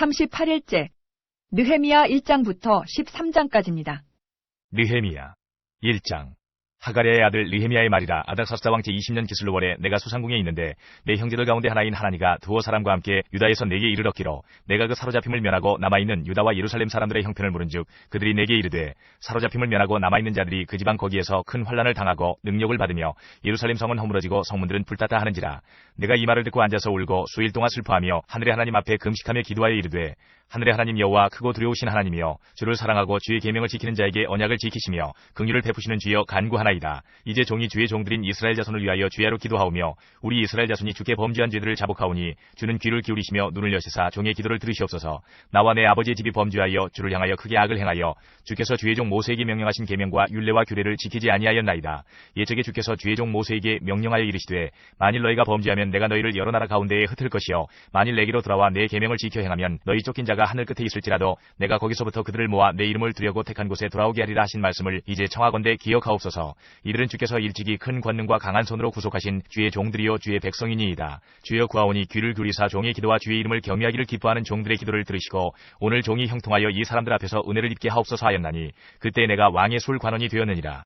38일째 느헤미야 1장부터 13장까지입니다. 느헤미야 1장. 하가랴의 아들 느헤미야의 말이라. 아닥사스다 왕 제20년 기슬루월에 내가 수상궁에 있는데 내 형제들 가운데 하나인 하나니가 두어 사람과 함께 유다에서 내게 이르렀기로 내가 그 사로잡힘을 면하고 남아있는 유다와 예루살렘 사람들의 형편을 물은즉 그들이 내게 이르되 사로잡힘을 면하고 남아있는 자들이 그 지방 거기에서 큰 환난을 당하고 능력을 받으며 예루살렘 성은 허물어지고 성문들은 불탔다 하는지라. 내가 이 말을 듣고 앉아서 울고 수일 동안 슬퍼하며 하늘의 하나님 앞에 금식하며 기도하여 이르되 하늘의 하나님 여호와 크고 두려우신 하나님이여 주를 사랑하고 주의 계명을 지키는 자에게 언약을 지키시며 긍휼을 베푸시는 주여 간구하나이다. 이제 종이 주의 종들인 이스라엘 자손을 위하여 주야로 기도하오며 우리 이스라엘 자손이 주께 범죄한 죄들을 자복하오니 주는 귀를 기울이시며 눈을 여시사 종의 기도를 들으시옵소서. 나와 내 아버지의 집이 범죄하여 주를 향하여 크게 악을 행하여 주께서 주의 종 모세에게 명령하신 계명과 율례와 규례를 지키지 아니하였나이다. 예적에 주께서 주의 종 모세에게 명령하여 이르시되 만일 너희가 범죄하면 내가 너희를 여러 나라 가운데에 흩을 것이요 만일 내게로 돌아와 내 계명을 지켜 행하면 너희 쫓긴 자가 하늘 끝에 있을지라도 내가 거기서부터 그들을 모아 내 이름을 두려고 택한 곳에 돌아오게 하리라 하신 말씀을 이제 청하건대 기억하옵소서. 이들은 주께서 일찍이 큰 권능과 강한 손으로 구속하신 주의 종들이요 주의 백성이니이다. 주여 구하오니 귀를 기울이사 종의 기도와 주의 이름을 경외하기를 기뻐하는 종들의 기도를 들으시고 오늘 종이 형통하여 이 사람들 앞에서 은혜를 입게 하옵소서 하였나니 그때 내가 왕의 술 관원이 되었느니라.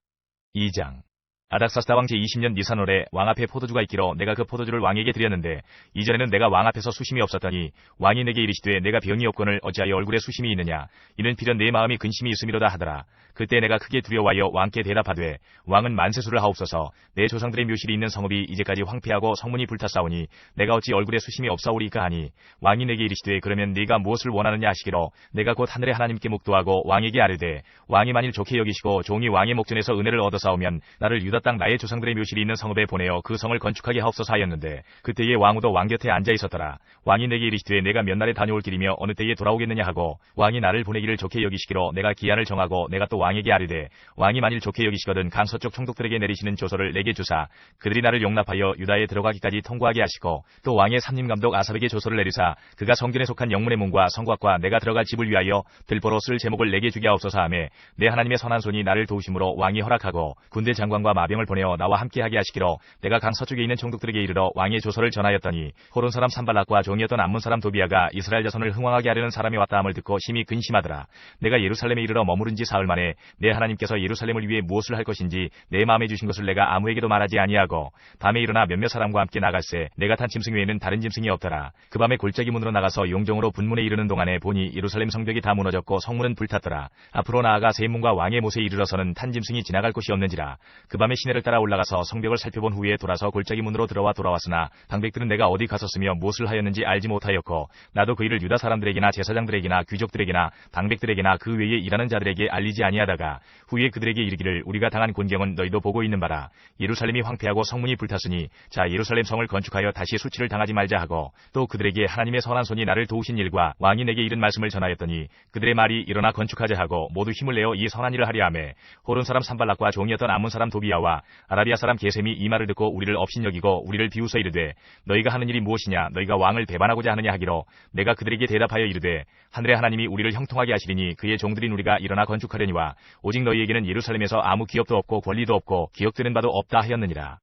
2장. 아닥사스다 왕 제20년 니산월에 왕 앞에 포도주가 있기로 내가 그 포도주를 왕에게 드렸는데 이전에는 내가 왕 앞에서 수심이 없었더니 왕이 내게 이르시되 내가 병이 없거늘 어찌하여 얼굴에 수심이 있느냐. 이는 비련 내 마음이 근심이 있음이로다 하더라. 그때 내가 크게 두려워하여 왕께 대답하되 왕은 만세수를 하옵소서. 내 조상들의 묘실이 있는 성읍이 이제까지 황폐하고 성문이 불탔사오니 내가 어찌 얼굴에 수심이 없사오리까 하니 왕이 내게 이르시되 그러면 네가 무엇을 원하느냐 하시기로 내가 곧 하늘의 하나님께 묵도하고 왕에게 아뢰되 왕이 만일 좋게 여기시고 종이 왕의 목전에서 은혜를 얻어사오면 나를 유다 땅 나의 조상들의 묘실이 있는 성읍에 보내어 그 성을 건축하게 하옵소서 하였는데 그때에 왕후도 왕 곁에 앉아 있었더라. 왕이 내게 이르시되 내가 몇 날에 다녀올 길이며 어느 때에 돌아오겠느냐 하고 왕이 나를 보내기를 좋게 여기시기로 내가 기한을 정하고 내가 또 왕에게 아뢰되 왕이 만일 좋게 여기시거든 강서쪽 총독들에게 내리시는 조서를 내게 주사 그들이 나를 용납하여 유다에 들어가기까지 통과하게 하시고 또 왕의 삼림감독 아삽에게 조서를 내리사 그가 성전에 속한 영문의 문과 성곽과 내가 들어갈 집을 위하여 들보로 쓸 제목을 내게 주게 하옵소서 하매 내 하나님의 선한 손이 나를 도우심으로 왕이 허락하고 군대 장관과 마병을 보내어 나와 함께하게 하시기로 내가 강서쪽에 있는 총독들에게 이르러 왕의 조서를 전하였더니 호론 사람 산발락과 종이었던 암몬 사람 도비아가 이스라엘 자손을 흥왕하게 하려는 사람이 왔다 함을 듣고 심히 근심하더라. 내가 예루살렘에 이르러 머무른 지 사흘 만에 내 하나님께서 예루살렘을 위해 무엇을 할 것인지 내 마음에 주신 것을 내가 아무에게도 말하지 아니하고 밤에 일어나 몇몇 사람과 함께 나갈새 내가 탄 짐승 외에는 다른 짐승이 없더라. 그 밤에 골짜기 문으로 나가서 용정으로 분문에 이르는 동안에 보니 예루살렘 성벽이 다 무너졌고 성문은 불탔더라. 앞으로 나아가 세문과 왕의 못에 이르러서는 탄 짐승이 지나갈 곳이 없는지라. 그 밤에 시내를 따라 올라가서 성벽을 살펴본 후에 돌아서 골짜기 문으로 돌아왔으나 방백들은 내가 어디 갔었으며 무엇을 하였는지 알지 못하였고 나도 그 일을 유다 사람들에게나 제사장들에게나 귀족들에게나 방백들에게나 그 외에 일하는 자들에게 알리지 아니하다가 후에 그들에게 이르기를 우리가 당한 곤경은 너희도 보고 있는 바라. 예루살렘이 황폐하고 성문이 불탔으니 자 예루살렘 성을 건축하여 다시 수치를 당하지 말자 하고 또 그들에게 하나님의 선한 손이 나를 도우신 일과 왕이 내게 이른 말씀을 전하였더니 그들의 말이 일어나 건축하자 하고 모두 힘을 내어 이 선한 일을 하려 하매 호론 사람 산발락과 종이었던 암몬 사람 도비아와 아라비아 사람 게셈이 이 말을 듣고 우리를 업신여기고 우리를 비웃어 이르되 너희가 하는 일이 무엇이냐 너희가 왕을 배반하고자 하느냐 하기로 내가 그들에게 대답하여 이르되 하늘의 하나님이 우리를 형통하게 하시리니 그의 종들인 우리가 일어나 건축하려니와 오직 너희에게는 예루살렘에서 아무 기업도 없고 권리도 없고 기억되는 바도 없다 하였느니라.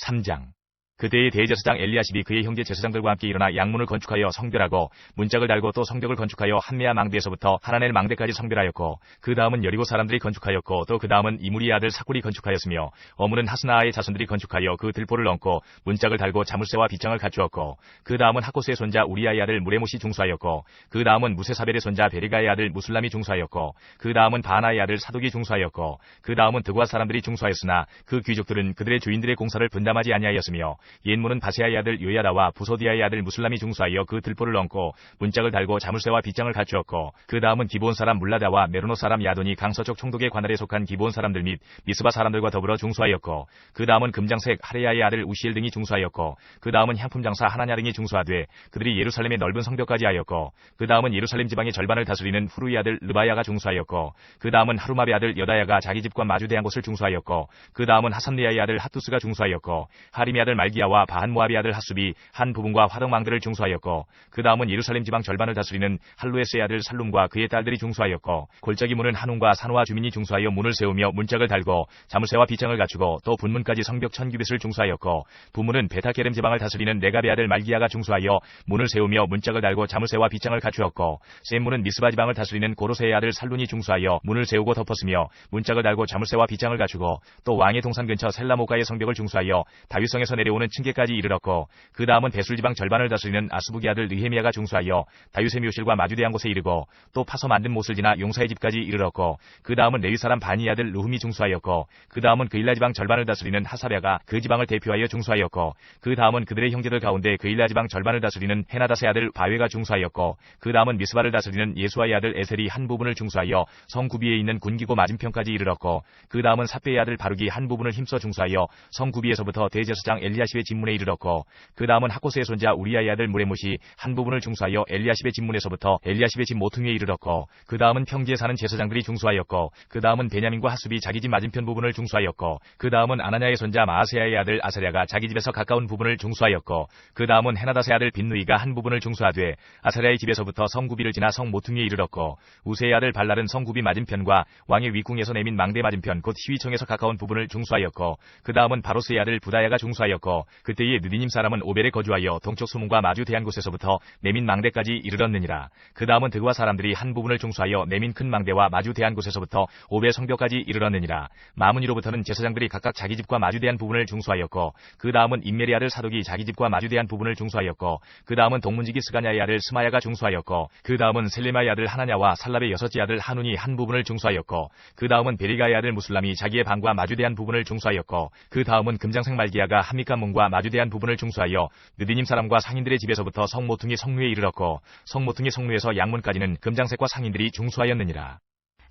3장. 그때의 대제사장 엘리야십이 그의 형제 제사장들과 함께 일어나 양문을 건축하여 성별하고 문짝을 달고 또 성벽을 건축하여 한메아 망대에서부터 하나넬 망대까지 성별하였고 그 다음은 여리고 사람들이 건축하였고 또 그 다음은 이무리의 아들 사꿀이 건축하였으며 어문은 하스나아의 자손들이 건축하여 그 들보를 얹고 문짝을 달고 자물쇠와 빗장을 갖추었고 그 다음은 하코스의 손자 우리아의 아들 무레못이 중수하였고 그 다음은 무세사벨의 손자 베리가의 아들 무술람이 중수하였고 그 다음은 바나의 아들 사독이 중수하였고 그 다음은 드구아 사람들이 중수하였으나 그 귀족들은 그들의 주인들의 공사를 분담하지 아니하였으며 옛문은 바세아의 아들 요야다와 부소디아의 아들 무술람이 중수하여 그 들보를 얹고 문짝을 달고 자물쇠와 빗장을 갖추었고 그 다음은 기브온 사람 물라다와 메로노 사람 야돈이 강서쪽 총독의 관할에 속한 기브온 사람들 및 미스바 사람들과 더불어 중수하였고 그 다음은 금장색 하레야의 아들 우시엘 등이 중수하였고 그 다음은 향품장사 하나냐 등이 중수하되 그들이 예루살렘의 넓은 성벽까지 하였고 그 다음은 예루살렘 지방의 절반을 다스리는 후루의 아들 르바야가 중수하였고 그 다음은 하루마베 아들 여다야가 자기 집과 마주대한 곳을 중수하였고 그 다음은 하삼리아의 아들 핫두스가 중수하였고 하림의 아들 말기 아스부기야와 바한 모압의 아들 핫숲이 한 부분과 화덕망들을 중수하였고 그 다음은 예루살렘 지방 절반을 다스리는 할루에스의 아들 살룸과 그의 딸들이 중수하였고 골짜기 문은 한운과 산호와 주민이 중수하여 문을 세우며 문짝을 달고 자물쇠와 빗장을 갖추고 또 분문까지 성벽 1000규빗을 중수하였고 부문은 베타게렘 지방을 다스리는 네갑의 아들 말기야가 중수하여 문을 세우며 문짝을 달고 자물쇠와 빗장을 갖추었고 셈문은 미스바 지방을 다스리는 고로세의 아들 살룬이 중수하여 문을 세우고 덮었으며 문짝을 달고 자물쇠와 빗장을 갖추고 또 왕의 동산 근처 셀라모가의 성벽을 중수하여 다윗성에서 내려오는 층계까지 이르렀고 그 다음은 베술 지방 절반을 다스리는 아스부기 아들 느헤미야가 중수하여 다윗의 묘실과 마주대한 곳에 이르고 또 파서 만든 못을 지나 용사의 집까지 이르렀고 그 다음은 레위 사람 바니 아들 루흠이 중수하였고 그 다음은 그일라 지방 절반을 다스리는 하사랴가 그 지방을 대표하여 중수하였고 그 다음은 그들의 형제들 가운데 그일라 지방 절반을 다스리는 헤나다스의 아들 바웨가 중수하였고 그 다음은 미스바를 다스리는 예수아의 아들 에셀이 한 부분을 중수하여 성 구비에 있는 군기고 맞은편까지 이르렀고 그 다음은 삿배의 아들 바룩이 한 부분을 힘써 중수하여 성 구비에서부터 대제사장 엘리야십의 집문에 이르렀고 그 다음은 하코스의 손자 우리아의 아들 무레못이 한 부분을 중수하여 엘리야십의 집문에서부터 엘리야십의 집 모퉁이에 이르렀고 그 다음은 평지에 사는 제사장들이 중수하였고 그 다음은 베냐민과 핫숲이 자기 집 맞은편 부분을 중수하였고 그 다음은 아나냐의 손자 마아세야의 아들 아사랴가 자기 집에서 가까운 부분을 중수하였고 그 다음은 헤나다스의 아들 빈누이가 한 부분을 중수하되 아사랴의 집에서부터 성구비를 지나 성 모퉁이에 이르렀고 우세의 아들 발랄은 성구비 맞은편과 왕의 위궁에서 내민 망대 맞은편 곧 희위청에서 가까운 부분을 중수하였고 그 다음은 바로스의 아들 부다야가 중수하였고 그때에 느디님 사람은 오벨에 거주하여 동쪽 수문과 마주 대한 곳에서부터 내민 망대까지 이르렀느니라. 그 다음은 드그와 사람들이 한 부분을 중수하여 내민 큰 망대와 마주 대한 곳에서부터 오벨 성벽까지 이르렀느니라. 마문이로부터는 제사장들이 각각 자기 집과 마주 대한 부분을 중수하였고 그 다음은 임메리 아들 사독이 자기 집과 마주 대한 부분을 중수하였고 그 다음은 동문지기 스가냐의 아들 스마야가 중수하였고 그 다음은 셀레마의 아들 하나냐와 살랍의 여섯째 아들 한운이 한 부분을 중수하였고 그 다음은 베리가의 아들 무술람이 자기의 방과 마주대한 부분을 중수하였고 그 다음은 금장색 말기야가 함미카 문과 마주대한 부분을 중수하여 느디님 사람과 상인들의 집에서부터 성모퉁이 성루에 이르렀고 성모퉁이 성루에서 양문까지는 금장색과 상인들이 중수하였느니라.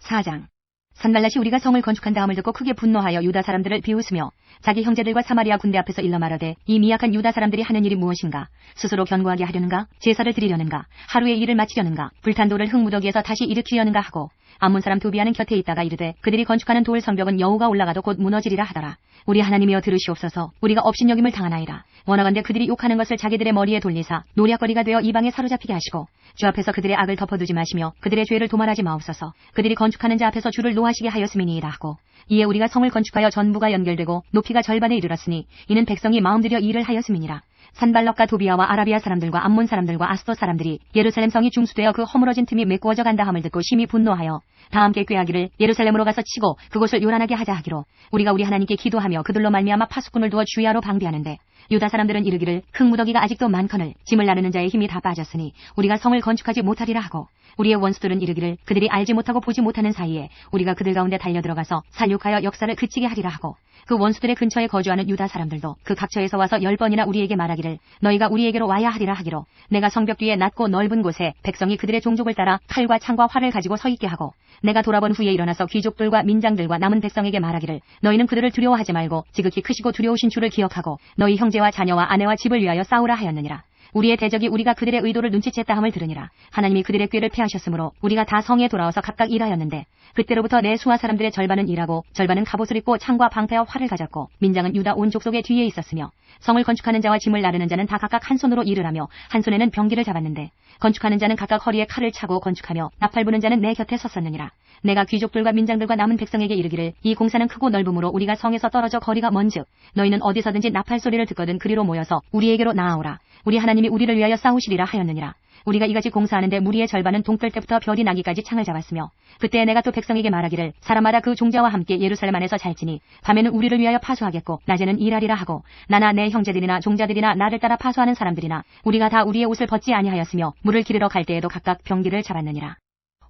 4장. 산발랏이 우리가 성을 건축한 다음을 듣고 크게 분노하여 유다 사람들을 비웃으며 자기 형제들과 사마리아 군대 앞에서 일러 말하되 이 미약한 유다 사람들이 하는 일이 무엇인가? 스스로 견고하게 하려는가? 제사를 드리려는가? 하루의 일을 마치려는가? 불탄 돌을 흙무더기에서 다시 일으키려는가 하고 암몬 사람 도비아는 곁에 있다가 이르되 그들이 건축하는 돌 성벽은 여호가 올라가도 곧 무너지리라 하더라. 우리 하나님이여 들으시옵소서. 우리가 업신여김을 당하나이다. 원하건대 그들이 욕하는 것을 자기들의 머리에 돌리사 노략거리가 되어 이방에 사로잡히게 하시고 주 앞에서 그들의 악을 덮어두지 마시며 그들의 죄를 도말하지 마옵소서. 그들이 건축하는 자 앞에서 주를 노하시게 하였음이니이다 하고 이에 우리가 성을 건축하여 전부가 연결되고 높이가 절반에 이르렀으니 이는 백성이 마음들여 일을 하였음이니라. 산발럿과 도비아와 아라비아 사람들과 암몬 사람들과 아스도 사람들이 예루살렘 성이 중수되어 그 허물어진 틈이 메꾸어져 간다 함을 듣고 심히 분노하여 다 함께 꾀하기를 예루살렘으로 가서 치고 그곳을 요란하게 하자 하기로 우리가 우리 하나님께 기도하며 그들로 말미암아 파수꾼을 두어 주야로 방비하는데 유다 사람들은 이르기를 흙무더기가 아직도 많거늘 짐을 나르는 자의 힘이 다 빠졌으니 우리가 성을 건축하지 못하리라 하고 우리의 원수들은 이르기를 그들이 알지 못하고 보지 못하는 사이에 우리가 그들 가운데 달려들어가서 살육하여 역사를 그치게 하리라 하고 그 원수들의 근처에 거주하는 유다 사람들도 그 각처에서 와서 10번이나 우리에게 말하기를 너희가 우리에게로 와야 하리라 하기로 내가 성벽 뒤에 낮고 넓은 곳에 백성이 그들의 종족을 따라 칼과 창과 활을 가지고 서 있게 하고 내가 돌아본 후에 일어나서 귀족들과 민장들과 남은 백성에게 말하기를 너희는 그들을 두려워하지 말고 지극히 크시고 두려우신 주를 기억하고 너희 형제와 자녀와 아내와 집을 위하여 싸우라 하였느니라. 우리의 대적이 우리가 그들의 의도를 눈치챘다 함을 들으니라. 하나님이 그들의 꾀를 패하셨으므로 우리가 다 성에 돌아와서 각각 일하였는데 그때로부터 내 수하 사람들의 절반은 일하고 절반은 갑옷을 입고 창과 방패와 활을 가졌고 민장은 유다 온 족속의 뒤에 있었으며 성을 건축하는 자와 짐을 나르는 자는 다 각각 한 손으로 일을 하며 한 손에는 병기를 잡았는데 건축하는 자는 각각 허리에 칼을 차고 건축하며 나팔 부는 자는 내 곁에 섰었느니라. 내가 귀족들과 민장들과 남은 백성에게 이르기를 이 공사는 크고 넓음으로 우리가 성에서 떨어져 거리가 먼즉 너희는 어디서든지 나팔 소리를 듣거든 그리로 모여서 우리에게로 나아오라. 우리 하나님이 우리를 위하여 싸우시리라 하였느니라. 우리가 이같이 공사하는데 무리의 절반은 동떨 때부터 별이 나기까지 창을 잡았으며 그때 내가 또 백성에게 말하기를 사람마다 그 종자와 함께 예루살렘 안에서 잘지니 밤에는 우리를 위하여 파수하겠고 낮에는 일하리라 하고 나나 내 형제들이나 종자들이나 나를 따라 파수하는 사람들이나 우리가 다 우리의 옷을 벗지 아니하였으며 물을 기르러 갈 때에도 각각 병기를 잡았느니라.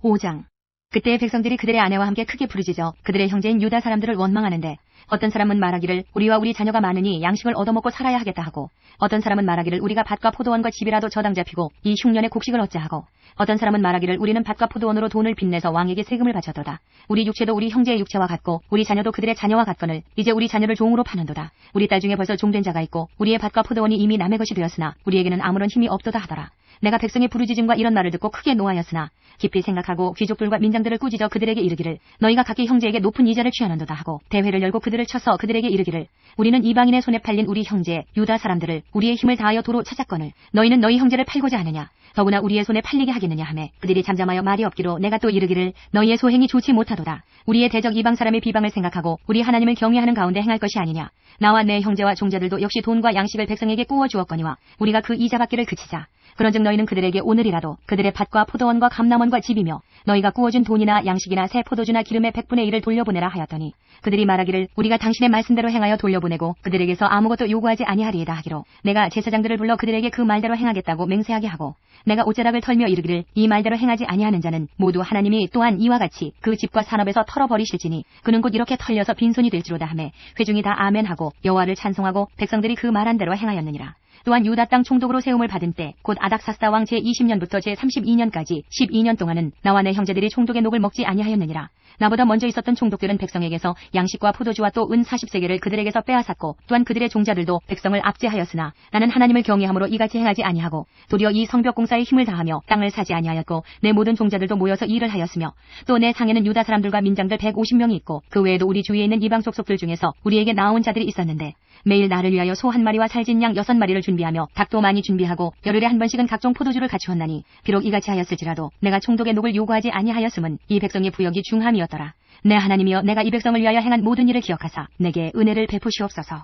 5장. 그때의 백성들이 그들의 아내와 함께 크게 부르짖어 그들의 형제인 유다 사람들을 원망하는데 어떤 사람은 말하기를 우리와 우리 자녀가 많으니 양식을 얻어먹고 살아야 하겠다 하고 어떤 사람은 말하기를 우리가 밭과 포도원과 집이라도 저당 잡히고 이 흉년에 곡식을 얻자 하고 어떤 사람은 말하기를 우리는 밭과 포도원으로 돈을 빚내서 왕에게 세금을 바쳤도다. 우리 육체도 우리 형제의 육체와 같고 우리 자녀도 그들의 자녀와 같거늘 이제 우리 자녀를 종으로 파는도다. 우리 딸 중에 벌써 종된 자가 있고 우리의 밭과 포도원이 이미 남의 것이 되었으나 우리에게는 아무런 힘이 없도다 하더라. 내가 백성의 부르짖음과 이런 말을 듣고 크게 노하였으나 깊이 생각하고 귀족들과 민장들을 꾸짖어 그들에게 이르기를 너희가 각기 형제에게 높은 이자를 취하는도다 하고 대회를 열고 그들을 쳐서 그들에게 이르기를 우리는 이방인의 손에 팔린 우리 형제 유다 사람들을 우리의 힘을 다하여 도로 찾았거늘 너희는 너희 형제를 팔고자 하느냐 더구나 우리의 손에 팔리게 하겠느냐 하매 그들이 잠잠하여 말이 없기로 내가 또 이르기를 너희의 소행이 좋지 못하도다. 우리의 대적 이방 사람의 비방을 생각하고 우리 하나님을 경외하는 가운데 행할 것이 아니냐. 나와 내 형제와 종자들도 역시 돈과 양식을 백성에게 꾸어 주었거니와 우리가 그 이자 받기를 그치자. 그런즉 너희는 그들에게 오늘이라도 그들의 밭과 포도원과 감람원과 집이며 너희가 꾸어준 돈이나 양식이나 새 포도주나 기름의 100분의 1을 돌려보내라 하였더니 그들이 말하기를 우리가 당신의 말씀대로 행하여 돌려보내고 그들에게서 아무것도 요구하지 아니하리이다 하기로 내가 제사장들을 불러 그들에게 그 말대로 행하겠다고 맹세하게 하고 내가 옷자락을 털며 이르기를 이 말대로 행하지 아니하는 자는 모두 하나님이 또한 이와 같이 그 집과 산업에서 털어버리실지니 그는 곧 이렇게 털려서 빈손이 될지로다 하매 회중이 다 아멘하고 여호와를 찬송하고 백성들이 그 말한 대로 행하였느니라. 또한 유다 땅 총독으로 세움을 받은 때 곧 아닥사스다 왕 제20년부터 제32년까지 12년 동안은 나와 내 형제들이 총독의 녹을 먹지 아니하였느니라. 나보다 먼저 있었던 총독들은 백성에게서 양식과 포도주와 또 은 40세겔을 그들에게서 빼앗았고 또한 그들의 종자들도 백성을 압제하였으나 나는 하나님을 경외함으로 이같이 행하지 아니하고 도리어 이 성벽 공사에 힘을 다하며 땅을 사지 아니하였고 내 모든 종자들도 모여서 일을 하였으며 또 내 상에는 유다 사람들과 민장들 150명이 있고 그 외에도 우리 주위에 있는 이방 족속들 중에서 우리에게 나온 자들이 있었는데 매일 나를 위하여 소 1마리와 살진 양 6마리를 준비하며 닭도 많이 준비하고 열흘에 한 번씩은 각종 포도주를 갖추었나니 비록 이같이 하였을지라도 내가 총독의 녹을 요구하지 아니하였음은 이 백성의 부역이 중함이었더라. 내 하나님이여 내가 이 백성을 위하여 행한 모든 일을 기억하사 내게 은혜를 베푸시옵소서.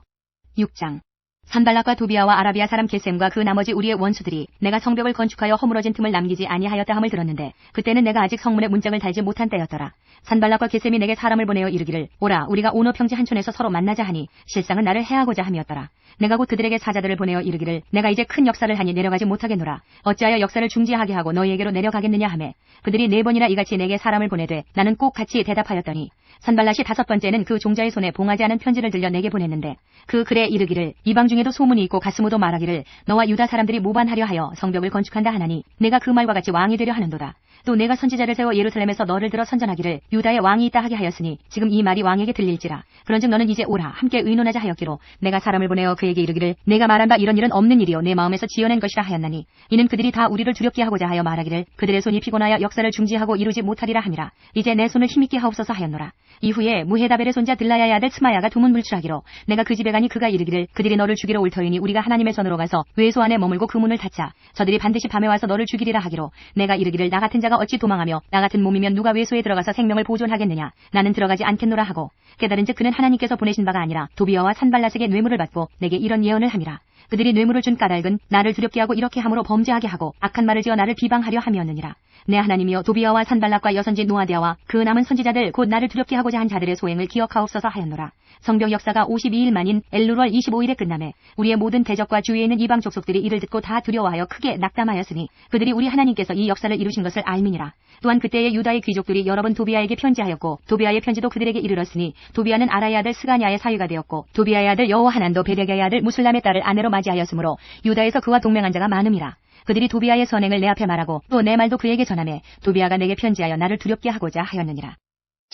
6장 산발락과 도비아와 아라비아 사람 게셈과 그 나머지 우리의 원수들이 내가 성벽을 건축하여 허물어진 틈을 남기지 아니하였다 함을 들었는데 그때는 내가 아직 성문에 문짝을 달지 못한 때였더라. 산발락과 게셈이 내게 사람을 보내어 이르기를 오라 우리가 오노 평지 한 촌에서 서로 만나자 하니 실상은 나를 해하고자 함이었더라. 내가 곧 그들에게 사자들을 보내어 이르기를 내가 이제 큰 역사를 하니 내려가지 못하겠노라. 어찌하여 역사를 중지하게 하고 너희에게로 내려가겠느냐 하매 그들이 4번이나 이같이 내게 사람을 보내되 나는 꼭 같이 대답하였더니 산발락이 5번째는 그 종자의 손에 봉하지 않은 편지를 들려 내게 보냈는데 그 글에 이르기를 이방 중에도 소문이 있고 가스모도 말하기를 너와 유다 사람들이 모반하려 하여 성벽을 건축한다 하나니 내가 그 말과 같이 왕이 되려 하는도다. 또 내가 선지자를 세워 예루살렘에서 너를 들어 선전하기를 유다의 왕이 있다 하게 하였으니 지금 이 말이 왕에게 들릴지라. 그런즉 너는 이제 오라 함께 의논하자 하였기로 내가 사람을 보내어 그에게 이르기를 내가 말한 바 이런 일은 없는 일이요 내 마음에서 지어낸 것이라 하였나니 이는 그들이 다 우리를 두렵게 하고자 하여 말하기를 그들의 손이 피곤하여 역사를 중지하고 이루지 못하리라 함이라. 이제 내 손을 힘있게 하옵소서 하였노라. 이후에 무헤다벨의 손자 들라야의 아들 스마야가 두문 물출하기로 내가 그 집에 가니 그가 이르기를 그들이 너를 죽이러 올 터이니 우리가 하나님의 손으로 가서 외소 안에 머물고 그 문을 닫자. 저들이 반드시 밤에 와서 너를 죽이리라 하기로 내가 이르기를 나 같은 자가 어찌 도망하며 나 같은 몸이면 누가 외소에 들어가서 생명을 보존하겠느냐. 나는 들어가지 않겠노라 하고 깨달은즉 그는 하나님께서 보내신 바가 아니라 도비아와 산발라색의 뇌물을 받고 내게 이런 예언을 함이라. 그들이 뇌물을 준 까닭은 나를 두렵게 하고 이렇게 함으로 범죄하게 하고 악한 말을 지어 나를 비방하려 함이었느니라. 내 하나님이여 도비아와 산발락과 여선지 노아디아와 그 남은 선지자들 곧 나를 두렵게 하고자 한 자들의 소행을 기억하옵소서 하였노라. 성벽 역사가 52일 만인 엘루월 25일에 끝나매 우리의 모든 대적과 주위에 있는 이방 족속들이 이를 듣고 다 두려워하여 크게 낙담하였으니 그들이 우리 하나님께서 이 역사를 이루신 것을 알미니라. 또한 그때의 유다의 귀족들이 여러 번 도비아에게 편지하였고 도비아의 편지도 그들에게 이르렀으니 도비아는 아라의 아들 스가냐의 사위가 되었고 도비아의 아들 여호하난도 베덱야의 아들 무술람의 딸을 아내로 맞이하였으므로 유다에서 그와 동맹한 자가 많음이라. 그들이 도비아의 선행을 내 앞에 말하고 또 내 말도 그에게 전하매 도비아가 내게 편지하여 나를 두렵게 하고자 하였느니라.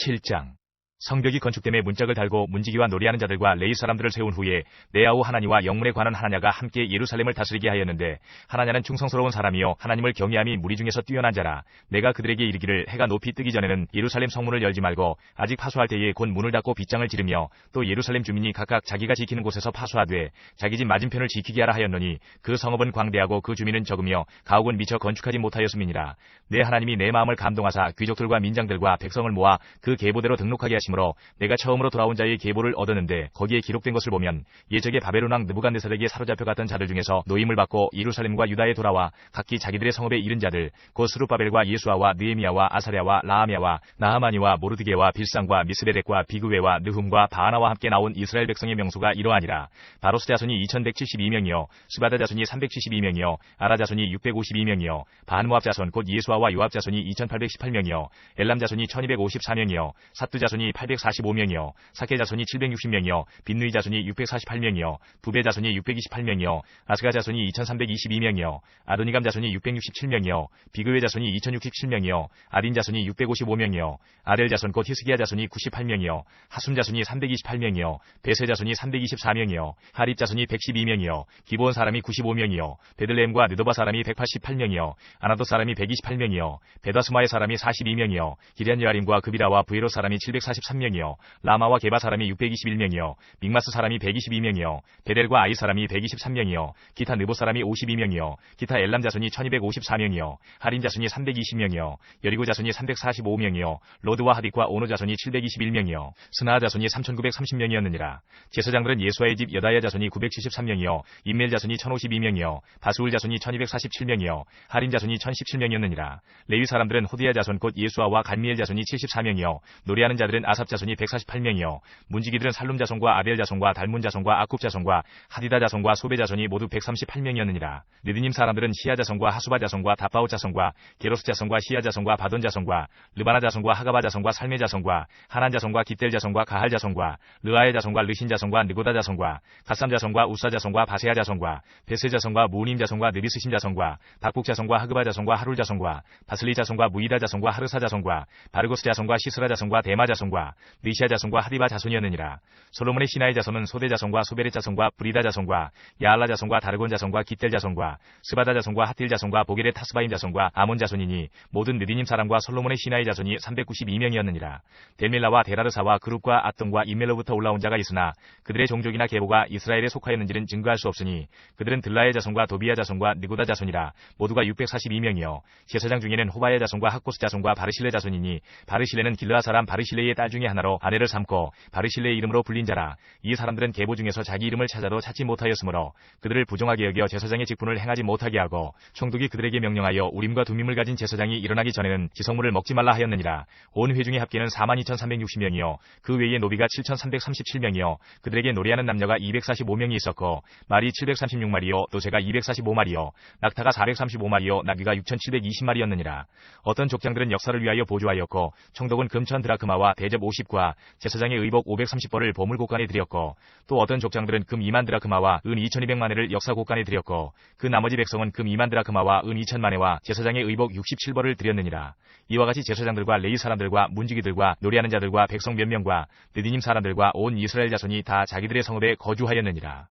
7장 성벽이 건축됨에 문짝을 달고 문지기와 노래하는 자들과 레위 사람들을 세운 후에 네아우 하나니와 영문에 관한 하나냐가 함께 예루살렘을 다스리게 하였는데 하나냐는 충성스러운 사람이요 하나님을 경외함이 무리 중에서 뛰어난 자라. 내가 그들에게 이르기를 해가 높이 뜨기 전에는 예루살렘 성문을 열지 말고 아직 파수할 때에 곧 문을 닫고 빗장을 지르며 또 예루살렘 주민이 각각 자기가 지키는 곳에서 파수하되 자기 집 맞은편을 지키게 하라 하였노니 그 성읍은 광대하고 그 주민은 적으며 가옥은 미처 건축하지 못하였음이니라. 내 하나님이 내 마음을 감동하사 귀족들과 민장들과 백성을 모아 그 계보대로 등록하게 하시므로 내가 처음으로 돌아온 자의 계보를 얻었는데 거기에 기록된 것을 보면 예적의 바벨론 왕 느부갓네살에게 사로잡혀 갔던 자들 중에서 노임을 받고 예루살렘과 유다에 돌아와 각기 자기들의 성읍에 이른 자들 곧 스룹바벨과 예수아와 느헤미야와 아사랴와 라하미야와 나하마니와 모르드게와 빌상과 미스베렉과 비그웨와 느훔과 바하나와 함께 나온 이스라엘 백성의 명수가 이러하니라. 바로스 자손이 2172명이요 스바다 자손이 372명이요 아라 자손이 652명이요 반모압 자손 곧 예수아와 요압 자손이 2818명이요 엘람 자손이 1254명이요 삿두 자손이 845명이요 사케 자손이 760명이요 빈누이 자손이 648명이요 부베 자손이 628명이요 아스가 자손이 2322명이요 아도니감 자손이 667명이요 비그웨 자손이 2067명이요 아딘 자손이 655명이요 아델 자손 곧 히스기야 자손이 98명이요 하숨 자손이 328명이요 베세 자손이 324명이요 하립 자손이 112명이요 기브온 사람이 95명이요 베들레헴과 느도바 사람이 188명이요 아나도 사람이 128명이요 베다스마의 사람이 42명이요 기럇 여아림과 그비라와 부에로 사람이 743명이요 라마와 게바 사람이 621명이요 믹마스 사람이 122명이요 베델과 아이 사람이 123명이요 기타 느보 사람이 52명이요 기타 엘람 자손이 1254명이요 하린 자손이 320명이요 여리고 자손이 345명이요 로드와 하딕과 오노 자손이 721명이요 스나아 자손이 3930명이었느니라. 제사장들은 예수아의 집 여다야 자손이 973명이요 임멜 자손이 1052명이요 바스울 자손이 1247명이요 하린 자손이 1017명이었느니라. 레위 사람들은 호디야 자손 곧 예수아와 갈미엘 자손이 74명이요 노래하는 자들은 아삽 자손이 148명이요 문지기들은 살룸 자손과 아델 자손과 달문 자손과 아굽 자손과 하디다 자손과 소베 자손이 모두 138명이었느니라. 느디님 사람들은 시아 자손과 하수바 자손과 다바오 자손과 게로스 자손과 시아 자손과 바돈 자손과 르바나 자손과 하가바 자손과 살메 자손과 하난 자손과 깃델 자손과 가할 자손과 르아의 자손과 르신 자손과 느고다 자손과 가삼 자손과 우사 자손과 바세아 자손과 베세 자손과 무님 자손과 느비스신 자손과 박북 자손과 하그바 자손과 하룰 자손과 바슬리 자손과 무이다 자손과 하르사 자손과 바르고스 자손과 시스라 자손과 데마 자손과 느시아 자손과 하디바 자손이었느니라. 솔로몬의 시나의 자손은 소대 자손과 소베렛 자손과 브리다 자손과 야알라 자손과 다르곤 자손과 깃델 자손과 스바다 자손과 하틸 자손과 보게레 타스바임 자손과 아몬 자손이니 모든 느디님 사람과 솔로몬의 시나의 자손이 392명이었느니라. 델밀라와 데라르사와 그룹과 앗동과 임멜로부터 올라온 자가 있으나 그들의 종족이나 계보가 이스라엘에 속하였는지는 증거할 수 없으니 그들은 들라의 자손과 도비야 자손과 느고다 자손이라. 모두가 642명이요 제사장 중에는 호바야 자손과 학고스 자손과 바르실레 자손이니 바르실레는 길르아 사람 바르실레의 딸 중에 하나로 아내를 삼고 바르실레의 이름으로 불린 자라. 이 사람들은 계보 중에서 자기 이름을 찾아도 찾지 못하였으므로 그들을 부정하게 여겨 제사장의 직분을 행하지 못하게 하고 총독이 그들에게 명령하여 우림과 둠밈을 가진 제사장이 일어나기 전에는 지성물을 먹지 말라 하였느니라. 온 회중의 합계는 42,360명이요 그 외에 노비가 7,337명이요 그들에게 노래하는 남녀가 245명이 있었고 말이 736마리요 노새가 245마리요 낙타가 435마리요 나귀가 6,720마리였느니라. 어떤 족장들은 역사를 위하여 보조하였고 총독은 금천 드라크마와 대접 50과 제사장의 의복 530벌을 보물 곳간에 드렸고 또 어떤 족장들은 금 2만 드라크마와 은 2,200만회를 역사 곳간에 드렸고 그 나머지 백성은 금 2만 드라크마와 은 2,000만회와 제사장의 의복 67벌을 드렸느니라. 이와 같이 제사장들과 레위 사람들과 문지기들과 노래하는 자들과 백성 몇 명과 느디님 사람들과 온 이스라엘 자손이 다 자기들의 성읍에 거주하였느니라.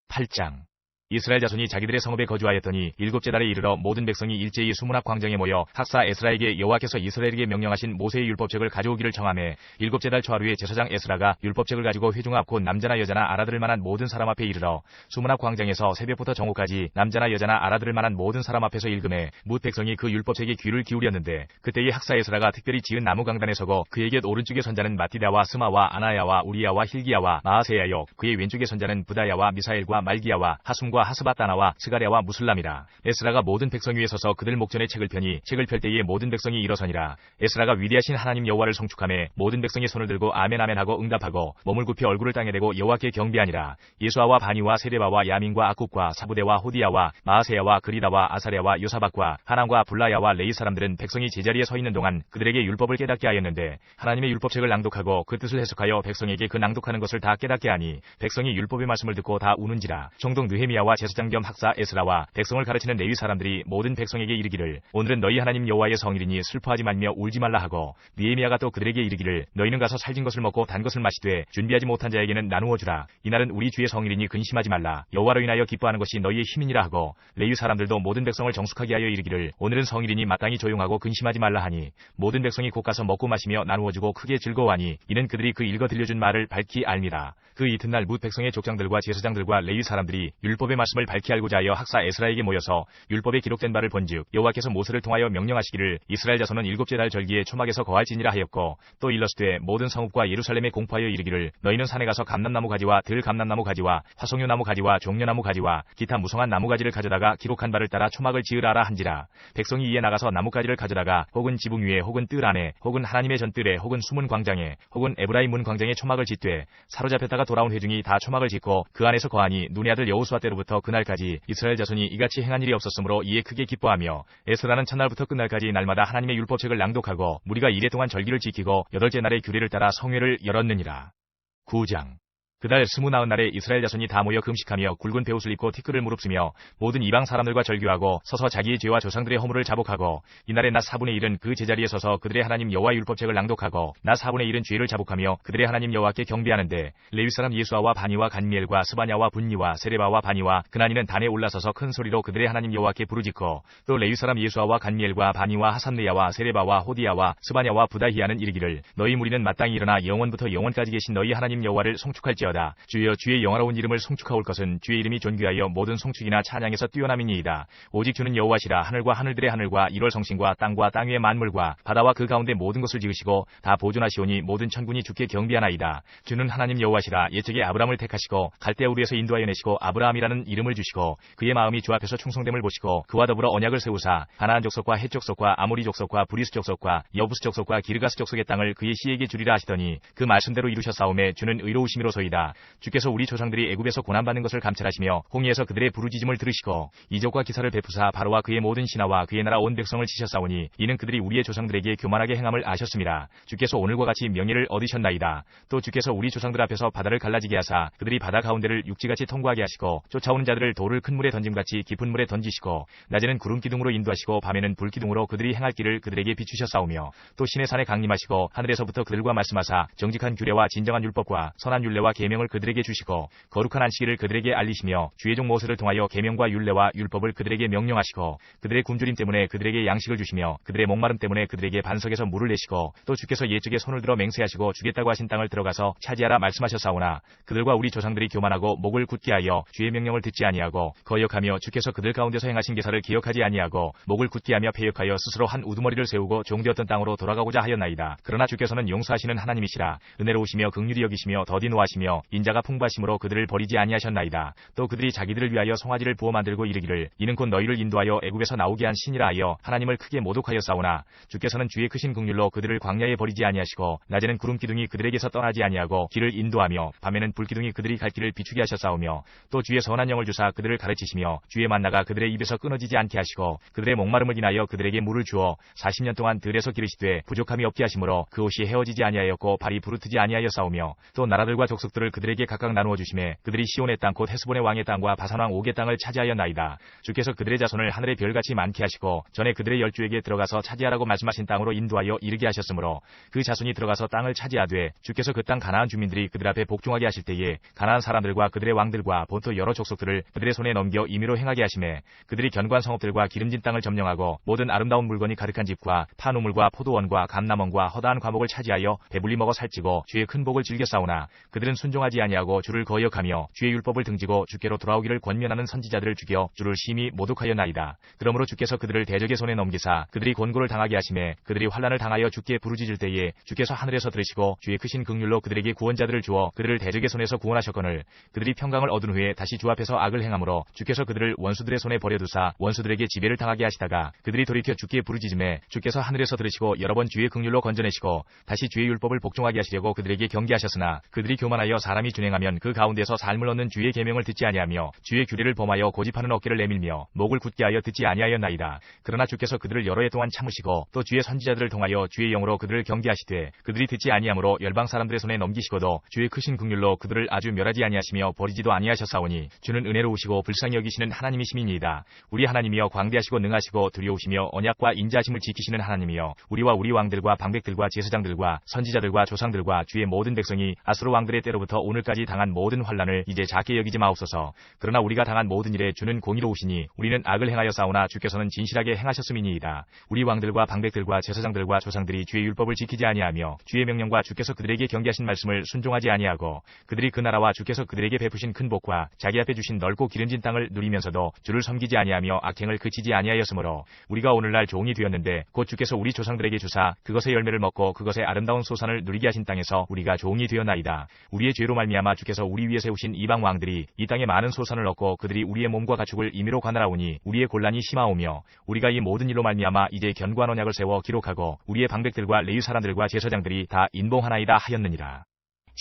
8장 이스라엘 자손이 자기들의 성읍에 거주하였더니 일곱째 달에 이르러 모든 백성이 일제히 수문학 광장에 모여 학사 에스라에게 여호와께서 이스라엘에게 명령하신 모세의 율법책을 가져오기를 청하매 일곱째 달 초하루에 제사장 에스라가 율법책을 가지고 회중 앞 곧 남자나 여자나 알아들을 만한 모든 사람 앞에 이르러 수문학 광장에서 새벽부터 정오까지 남자나 여자나 알아들을 만한 모든 사람 앞에서 읽음에 뭇 백성이 그 율법책에 귀를 기울였는데 그때에 학사 에스라가 특별히 지은 나무 강단에 서고 그의 곁 오른쪽에 선자는 마티다와 스마와 아나야와 우리야와 힐기야와 마아세야요 그의 왼쪽에 선자는 부다야와 미사엘과 말기야와 하숨과 하스바따나와 스가랴와 무슬람이라. 에스라가 모든 백성 위에 서서 그들 목전에 책을 펴니 책을 펼 때에 모든 백성이 일어서니라. 에스라가 위대하신 하나님 여호와를 송축하며 모든 백성이 손을 들고 아멘 아멘 하고 응답하고 몸을 굽히 얼굴을 땅에 대고 여호와께 경배하니라. 예수아와 바니와 세레바와 야민과 아굽과 사부대와 호디야와 마아세야와 그리다와 아사랴와 요사박과 하남과 불라야와 레이 사람들은 백성이 제자리에 서 있는 동안 그들에게 율법을 깨닫게 하였는데 하나님의 율법책을 낭독하고 그 뜻을 해석하여 백성에게 그 낭독하는 것을 다 깨닫게 하니 백성이 율법의 말씀을 듣고 다 우는지라. 총독 느헤미야와 제사장 겸 학사 에스라와 백성을 가르치는 레위 사람들이 모든 백성에게 이르기를 오늘은 너희 하나님 여호와의 성일이니 슬퍼하지 말며 울지 말라 하고 느헤미야가 또 그들에게 이르기를 너희는 가서 살진 것을 먹고 단 것을 마시되 준비하지 못한 자에게는 나누어 주라. 이날은 우리 주의 성일이니 근심하지 말라. 여호와로 인하여 기뻐하는 것이 너희의 힘이니라 하고 레위 사람들도 모든 백성을 정숙하게 하여 이르기를 오늘은 성일이니 마땅히 조용하고 근심하지 말라 하니 모든 백성이 곧 가서 먹고 마시며 나누어 주고 크게 즐거워하니 이는 그들이 그 읽어 들려준 말을 밝히 알미라. 그 이튿날 뭇 백성의 족장들과 제사장들과 레위 사람들이 율법의 말씀을 밝히 알고자 하여 학사 에스라에게 모여서 율법에 기록된 바를 본즉 여호와께서 모세를 통하여 명령하시기를 이스라엘 자손은 일곱째 달 절기에 초막에서 거할지니라 하였고 또 일러스되 모든 성읍과 예루살렘에 공포하여 이르기를 너희는 산에 가서 감람나무 가지와 들 감람나무 가지와 화송유 나무 가지와 종려나무 가지와 기타 무성한 나무 가지를 가져다가 기록한 바를 따라 초막을 지으라라 한지라. 백성이 이에 나가서 나무가지를 가져다가 혹은 지붕 위에 혹은 뜰 안에 혹은 하나님의 전뜰에 혹은 수문 광장에 혹은 에브라임 문 광장에 초막을 짓되 사로잡혔다가 돌아온 회중이 다 초막을 짓고 그 안에서 거하니 눈의 아들 여호수아 때로부터 첫날부터 그날까지 이스라엘 자손이 이같이 행한 일이 없었으므로 이에 크게 기뻐하며 에스라는 첫날부터 끝날까지 날마다 하나님의 율법책을 낭독하고 무리가 이래 동안 절기를 지키고 8째 날의 규례를 따라 성회를 열었느니라. 9장. 그달 29날에 이스라엘 자손이 다 모여 금식하며 굵은 베옷을 입고 티끌을 무릅쓰며 모든 이방 사람들과 절규하고 서서 자기의 죄와 조상들의 허물을 자복하고 이날에 낮 4분의 1은 그 제자리에 서서 그들의 하나님 여호와의 율법책을 낭독하고 낮 4분의 1은 죄를 자복하며 그들의 하나님 여호와께 경배하는데 레위 사람 예수아와 바니와 간미엘과 스바냐와 분니와 세레바와 바니와 그나니는 단에 올라서서 큰 소리로 그들의 하나님 여호와께 부르짖고 또 레위 사람 예수아와 간미엘과 바니와 하산레야와 세레바와 호디야와 스바냐와 부다히야는 이르기를 너희 무리는 마땅히 일어나 영원부터 영원까지 계신 너희 하나님 여호와를 송축할지어다. 주여 주의 영화로운 이름을 송축하올 것은 주의 이름이 존귀하여 모든 송축이나 찬양에서 뛰어남이니이다. 오직 주는 여호와시라. 하늘과 하늘들의 하늘과 1월 성신과 땅과 땅 위의 만물과 바다와 그 가운데 모든 것을 지으시고 다 보존하시오니 모든 천군이 주께 경배하나이다. 주는 하나님 여호와시라. 옛적에 아브라함을 택하시고 갈대아 우르에서 인도하여 내시고 아브라함이라는 이름을 주시고 그의 마음이 주 앞에서 충성됨을 보시고 그와 더불어 언약을 세우사 가나안 족속과 헷 족속과 아모리 족속과 브리스 족속과 여부스 족속과 기르가스 족속의 땅을 그의 씨에게 주리라 하시더니 그 말씀대로 이루셨사오매 주는 의로우심이로소이다. 주께서 우리 조상들이 애굽에서 고난받는 것을 감찰하시며 홍해에서 그들의 부르짖음을 들으시고 이적과 기사를 베푸사 바로와 그의 모든 신하와 그의 나라 온 백성을 치셨사오니 이는 그들이 우리의 조상들에게 교만하게 행함을 아셨습니다. 주께서 오늘과 같이 명예를 얻으셨나이다. 또 주께서 우리 조상들 앞에서 바다를 갈라지게 하사 그들이 바다 가운데를 육지같이 통과하게 하시고 쫓아오는 자들을 돌을 큰 물에 던짐같이 깊은 물에 던지시고 낮에는 구름 기둥으로 인도하시고 밤에는 불 기둥으로 그들이 행할 길을 그들에게 비추셨사오며 또 신의 산에 강림하시고 하늘에서부터 그들과 말씀하사 정직한 규례와 진정한 율법과 선한 율례와 계명을 그들에게 주시고 거룩한 안식일을 그들에게 알리시며 주의 종 모세를 통하여 계명과 율례와 율법을 그들에게 명령하시고 그들의 굶주림 때문에 그들에게 양식을 주시며 그들의 목마름 때문에 그들에게 반석에서 물을 내시고 또 주께서 옛적에 손을 들어 맹세하시고 주겠다고 하신 땅을 들어가서 차지하라 말씀하셨사오나 그들과 우리 조상들이 교만하고 목을 굳게 하여 주의 명령을 듣지 아니하고 거역하며 주께서 그들 가운데서 행하신 계사를 기억하지 아니하고 목을 굳게 하며 패역하여 스스로 한 우두머리를 세우고 종되었던 땅으로 돌아가고자 하였나이다. 그러나 주께서는 용서하시는 하나님이시라. 은혜로우시며 긍휼히 여기시며 더디 노하시며 인자가 풍부하심으로 그들을 버리지 아니하셨나이다. 또 그들이 자기들을 위하여 송아지를 부어 만들고 이르기를 이는 곧 너희를 인도하여 애굽에서 나오게 한 신이라 하여 하나님을 크게 모독하였사오나 주께서는 주의 크신 긍휼로 그들을 광야에 버리지 아니하시고 낮에는 구름 기둥이 그들에게서 떠나지 아니하고 길을 인도하며 밤에는 불 기둥이 그들이 갈 길을 비추게 하셨사오며 또 주의 선한 영을 주사 그들을 가르치시며 주의 만나가 그들의 입에서 끊어지지 않게 하시고 그들의 목마름을 인하여 그들에게 물을 주어 40년 동안 들에서 기르시되 부족함이 없게 하심으로 그 옷이 헤어지지 아니하였고 발이 부르트지 아니하였사오며 또 나라들과 족속들을 그들에게 각각 나누어 주심에 그들이 시온의 땅 곧 헤스본의 왕의 땅과 바산 왕 옥의 땅을 차지하였나이다. 주께서 그들의 자손을 하늘의 별같이 많게 하시고 전에 그들의 열주에게 들어가서 차지하라고 말씀하신 땅으로 인도하여 이르게 하셨으므로 그 자손이 들어가서 땅을 차지하되 주께서 그 땅 가나안 주민들이 그들 앞에 복종하게 하실 때에 가나안 사람들과 그들의 왕들과 본토 여러 족속들을 그들의 손에 넘겨 임의로 행하게 하심에 그들이 견고한 성읍들과 기름진 땅을 점령하고 모든 아름다운 물건이 가득한 집과 파누물과 포도원과 감람원과 허다한 과목을 차지하여 배불리 먹어 살찌고 주의 큰 복을 즐겨 싸우나 그들은 순종하지 아니하고 주를 거역하며 주의 율법을 등지고 주께로 돌아오기를 권면하는 선지자들을 죽여 주를 심히 모독하였나이다. 그러므로 주께서 그들을 대적의 손에 넘기사 그들이 곤고를 당하게 하심에 그들이 환난을 당하여 주께 부르짖을 때에 주께서 하늘에서 들으시고 주의 크신 긍휼로 그들에게 구원자들을 주어 그들을 대적의 손에서 구원하셨거늘 그들이 평강을 얻은 후에 다시 주 앞에서 악을 행함으로 주께서 그들을 원수들의 손에 버려두사 원수들에게 지배를 당하게 하시다가 그들이 돌이켜 주께 부르짖음에 주께서 하늘에서 들으시고 여러 번 주의 긍휼로 건져내시고 다시 주의 율법을 복종하게 하시려고 그들에게 경계하셨으나 그들이 교만하여 사람이 준행하면 그 가운데서 삶을 얻는 주의 계명을 듣지 아니하며 주의 규례를 범하여 고집하는 어깨를 내밀며 목을 굳게 하여 듣지 아니하였나이다. 그러나 주께서 그들을 여러 해 동안 참으시고 또 주의 선지자들을 통하여 주의 영으로 그들을 경계하시되 그들이 듣지 아니하므로 열방 사람들의 손에 넘기시고도 주의 크신 긍휼로 그들을 아주 멸하지 아니하시며 버리지도 아니하셨사오니 주는 은혜로우시고 불쌍히 여기시는 하나님이심이니이다. 우리 하나님이여 광대하시고 능하시고 두려우시며 언약과 인자하심을 지키시는 하나님이여 우리와 우리 왕들과 방백들과 제사장들과 선지자들과 조상들과 주의 모든 백성이 아수르 왕들의 때로부터 오늘까지 당한 모든 환난을 이제 작게 여기지 마옵소서. 그러나 우리가 당한 모든 일에 주는 공의로우시니 우리는 악을 행하여 싸우나 주께서는 진실하게 행하셨음이니이다. 우리 왕들과 방백들과 제사장들과 조상들이 주의 율법을 지키지 아니하며 주의 명령과 주께서 그들에게 경계하신 말씀을 순종하지 아니하고 그들이 그 나라와 주께서 그들에게 베푸신 큰 복과 자기 앞에 주신 넓고 기름진 땅을 누리면서도 주를 섬기지 아니하며 악행을 그치지 아니하였으므로 우리가 오늘날 종이 되었는데 곧 주께서 우리 조상들에게 주사 그것의 열매를 먹고 그것의 아름다운 소산을 누리게 하신 땅에서 우리가 종이 되었나이다. 우리의 죄로 말미암아 주께서 우리 위에 세우신 이방 왕들이 이 땅에 많은 소산을 얻고 그들이 우리의 몸과 가축을 임의로 관할하오니 우리의 곤란이 심하오며 우리가 이 모든 일로 말미암아 이제 견고한 언약을 세워 기록하고 우리의 방백들과 레위 사람들과 제사장들이 다 인봉하나이다 하였느니라.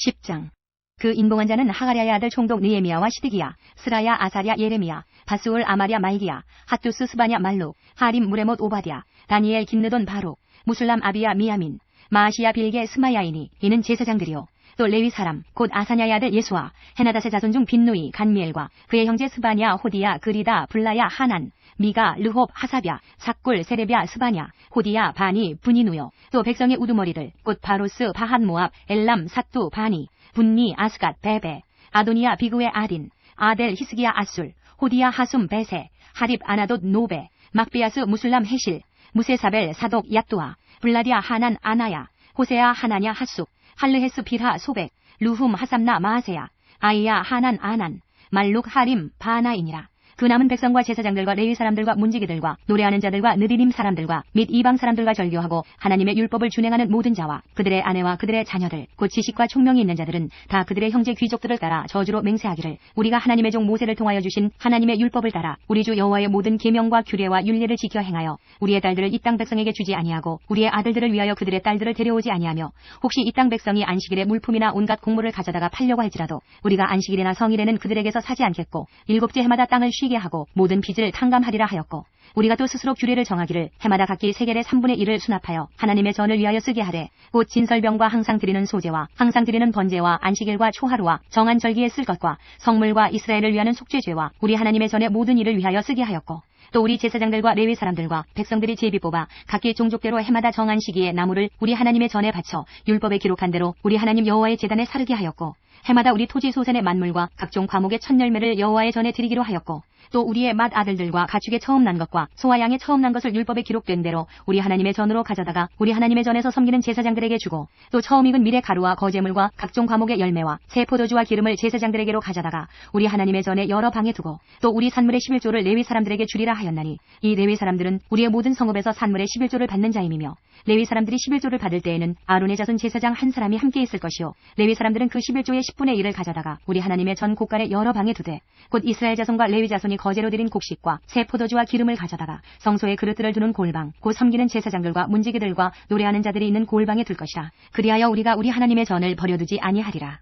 10장 그 인봉한 자는 하가랴의 아들 총독 느헤미야와 시드기야, 스라야, 아사랴, 예레미야, 바스울, 아마랴, 말기야, 핫두스, 스바냐, 말룩, 하림, 무레못, 오바댜, 다니엘, 긴느돈, 바룩, 무술람, 아비야, 미야민, 마아시야, 빌게, 스마야이니. 이는 제사장들이요. 또 레위 사람 곧 아사냐의 아들 예수와 헤나닷의 자손 중 빈누이, 간미엘과 그의 형제 스바냐, 호디야, 그리다, 블라야, 하난, 미가, 르홉, 하사랴, 삭굴, 세레랴, 스바냐, 호디야, 바니, 분이누요. 또 백성의 우두머리들 곧 바로스, 바한 모압, 엘람, 사뚜, 바니, 분니, 아스갓, 베베, 아도니야, 비그의 아딘, 아델, 히스기야, 아술, 호디야, 하숨, 베세, 하립, 아나돗, 노베, 막비아스, 무술람, 헤실, 무세사벨, 사독, 야뚜아, 블라디아, 하난, 아나야, 호세야, 하나냐, 핫숙, 할르헤스, 빌하, 소백, 루훔, 하삼나, 마아세야, 아이야, 하난, 아난, 말룩, 하림, 바나이니라. 그 남은 백성과 제사장들과 레위 사람들과 문지기들과 노래하는 자들과 느디님 사람들과 및 이방 사람들과 절교하고 하나님의 율법을 준행하는 모든 자와 그들의 아내와 그들의 자녀들 곧 지식과 총명이 있는 자들은 다 그들의 형제 귀족들을 따라 저주로 맹세하기를 우리가 하나님의 종 모세를 통하여 주신 하나님의 율법을 따라 우리 주 여호와의 모든 계명과 규례와 율례를 지켜 행하여 우리의 딸들을 이 땅 백성에게 주지 아니하고 우리의 아들들을 위하여 그들의 딸들을 데려오지 아니하며 혹시 이 땅 백성이 안식일에 물품이나 온갖 곡물을 가져다가 팔려고 할지라도 우리가 안식일이나 성일에는 그들에게서 사지 않겠고 일곱째 해마다 땅을 쉬게 하고 모든 빚을 탕감하리라 하였고 우리가 또 스스로 규례를 정하기를 해마다 각기 세겔의 3분의 1을 수납하여 하나님의 전을 위하여 쓰게 하되 곧 진설병과 항상 드리는 소제와 항상 드리는 번제와 안식일과 초하루와 정한 절기에 쓸 것과 성물과 이스라엘을 위하는 속죄죄와 우리 하나님의 전의 모든 일을 위하여 쓰게 하였고 또 우리 제사장들과 레위 사람들과 백성들이 제비 뽑아 각기 종족대로 해마다 정한 시기에 나무를 우리 하나님의 전에 바쳐 율법에 기록한 대로 우리 하나님 여호와의 제단에 사르게 하였고 해마다 우리 토지 소산의 만물과 각종 과목의 첫 열매를 여호와의 전에 드리기로 하였고 또 우리의 맏 아들들과 가축의 처음 난 것과 소와 양의 처음 난 것을 율법에 기록된 대로 우리 하나님의 전으로 가져다가 우리 하나님의 전에서 섬기는 제사장들에게 주고 또 처음 익은 밀의 가루와 거제물과 각종 과목의 열매와 새 포도주와 기름을 제사장들에게로 가져다가 우리 하나님의 전에 여러 방에 두고 또 우리 산물의 11조를 레위 사람들에게 주리라 하였나니 이 레위 사람들은 우리의 모든 성읍에서 산물의 11조를 받는 자임이며 레위 사람들이 11조를 받을 때에는 아론의 자손 제사장 한 사람이 함께 있을 것이요 레위 사람들은 그 11조의 10분의 1을 가져다가 우리 하나님의 전 곳간에 여러 방에 두되 곧 이스라엘 자손과 레위 자손이 거제로 드린 곡식과 새 포도주와 기름을 가져다가 성소에 그릇들을 두는 골방 곧 섬기는 제사장들과 문지기들과 노래하는 자들이 있는 골방에 둘 것이라. 그리하여 우리가 우리 하나님의 전을 버려두지 아니하리라.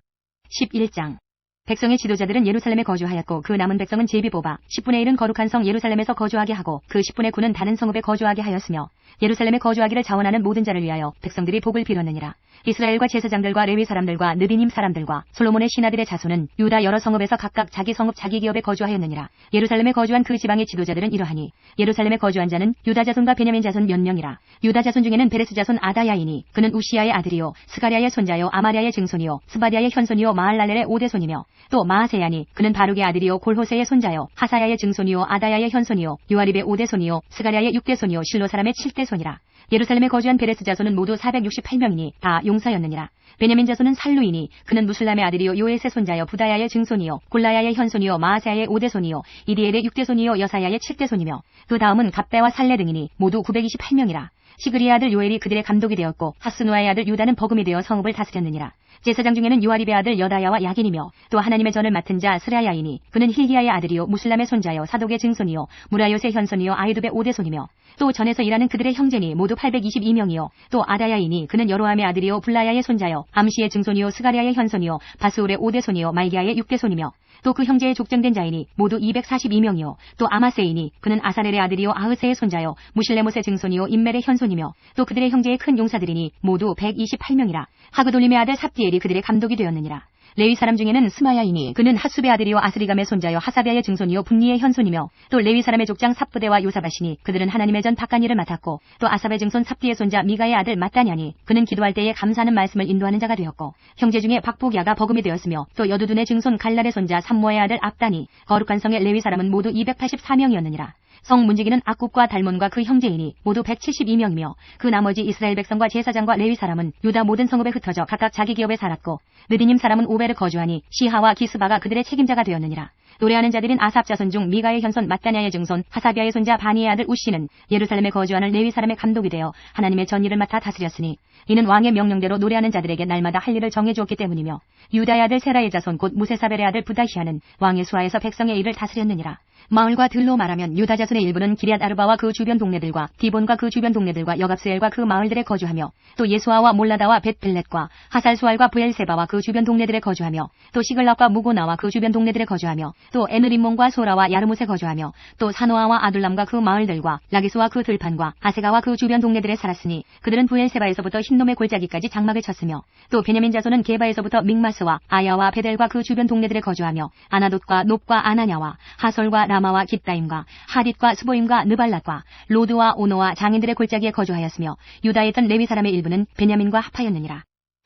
11장 백성의 지도자들은 예루살렘에 거주하였고 그 남은 백성은 제비 뽑아 10분의 1은 거룩한 성 예루살렘에서 거주하게 하고 그 10분의 9는 다른 성읍에 거주하게 하였으며 예루살렘에 거주하기를 자원하는 모든 자를 위하여 백성들이 복을 빌었느니라. 이스라엘과 제사장들과 레위 사람들과 느비님 사람들과 솔로몬의 신하들의 자손은 유다 여러 성읍에서 각각 자기 성읍 자기 기업에 거주하였느니라. 예루살렘에 거주한 그 지방의 지도자들은 이러하니 예루살렘에 거주한 자는 유다 자손과 베냐민 자손 몇 명이라. 유다 자손 중에는 베레스 자손 아다야이니 그는 우시야의 아들이요 스가랴의 손자요 아마랴의 증손이요 스바디아의 현손이요 마할랄렐의 오대손이며 또 마아세야니 그는 바룩의 아들이요 골호세의 손자요 하사야의 증손이요 아다야의 현손이요 요아립의 오대손이요 스가랴의 육대손이요 실로 사람의 칠대손이라. 예루살렘에 거주한 베레스 자손은 모두 468명이니 다 용사였느니라. 베냐민 자손은 살루이니 그는 무술람의 아들이요 요에스의 손자요 부다야의 증손이요 골라야의 현손이요 마아세야의 오대손이요 이디엘의 육대손이요 여사야의 칠대손이며 그 다음은 갑배와 살레 등이니 모두 928명이라. 시그리의 아들 요엘이 그들의 감독이 되었고 하스누아의 아들 유다는 버금이 되어 성읍을 다스렸느니라. 제사장 중에는 요아립의 아들 여다야와 야긴이며 또 하나님의 전을 맡은 자 스라야이니 그는 힐기야의 아들이요 무술람의 손자요 사독의 증손이요 무라요스의 현손이요 아이둡의 오대손이며 또 전에서 일하는 그들의 형제니 모두 822명이요 또 아다야이니 그는 여로함의 아들이요 블라야의 손자요 암시의 증손이요 스가랴의 현손이요 바스울의 오대손이요 말기야의 육대손이며 또 그 형제의 족정된 자이니 모두 242명이요 또 아마세이니 그는 아사렐의 아들이요 아흐세의 손자요 무실레못의 증손이요 임멜의 현손이며 또 그들의 형제의 큰 용사들이니 모두 128명이라. 하그돌림의 아들 삽디엘이 그들의 감독이 되었느니라. 레위 사람 중에는 스마야이니 그는 핫숲의 아들이요 아스리감의 손자요 하사비아의 증손이요 분니의 현손이며 또 레위 사람의 족장 삽부대와 요사바시니 그들은 하나님의 전 바깥일을 맡았고 또 아삽의 증손 삽디의 손자 미가의 아들 마따냐니 그는 기도할 때에 감사하는 말씀을 인도하는 자가 되었고 형제 중에 박복야가 버금이 되었으며 또 여두둔의 증손 갈랄의 손자 삼모의 아들 압다니 거룩한 성의 레위 사람은 모두 284명이었느니라. 성 문지기는 악굽과 달몬과 그 형제이니 모두 172명이며 그 나머지 이스라엘 백성과 제사장과 레위 사람은 유다 모든 성읍에 흩어져 각각 자기 기업에 살았고 느디님 사람은 오베를 거주하니 시하와 기스바가 그들의 책임자가 되었느니라. 노래하는 자들인 아삽 자손 중 미가의 현손 마따냐의 증손 하사비아의 손자 바니의 아들 우시는 예루살렘에 거주하는 레위 사람의 감독이 되어 하나님의 전일을 맡아 다스렸으니 이는 왕의 명령대로 노래하는 자들에게 날마다 할 일을 정해주었기 때문이며 유다의 아들 세라의 자손 곧 무세사벨의 아들 부다히아는 왕의 수하에서 백성의 일을 다스렸느니라. 마을과 들로 말하면 유다 자손의 일부는 기럇 아르바와 그 주변 동네들과 디본과 그 주변 동네들과 여갑스엘과 그 마을들에 거주하며 또 예수아와 몰라다와 벳벨렛과 하살수알과 브엘세바와 그 주변 동네들에 거주하며 또 시글락과 무고나와 그 주변 동네들에 거주하며 또 에느림몬과 소라와 야르못에 거주하며 또 사노아와 아둘람과 그 마을들과 라기스와 그 들판과 아세가와 그 주변 동네들에 살았으니 그들은 브엘세바에서부터 흰놈의 골짜기까지 장막을 쳤으며 또 베냐민 자손은 게바에서부터 믹마스와 아야와 베델과 그 주변 동네들에 거주하며 아나돗과 놉과 아나냐와 하솔과 라마와 깃다임과 하딧과 스보임과 느발랏과 로드와 오노와 장인들의 골짜기에 거주하였으며 유다에 있던 레위 사람의 일부는 베냐민과 합하였느니라.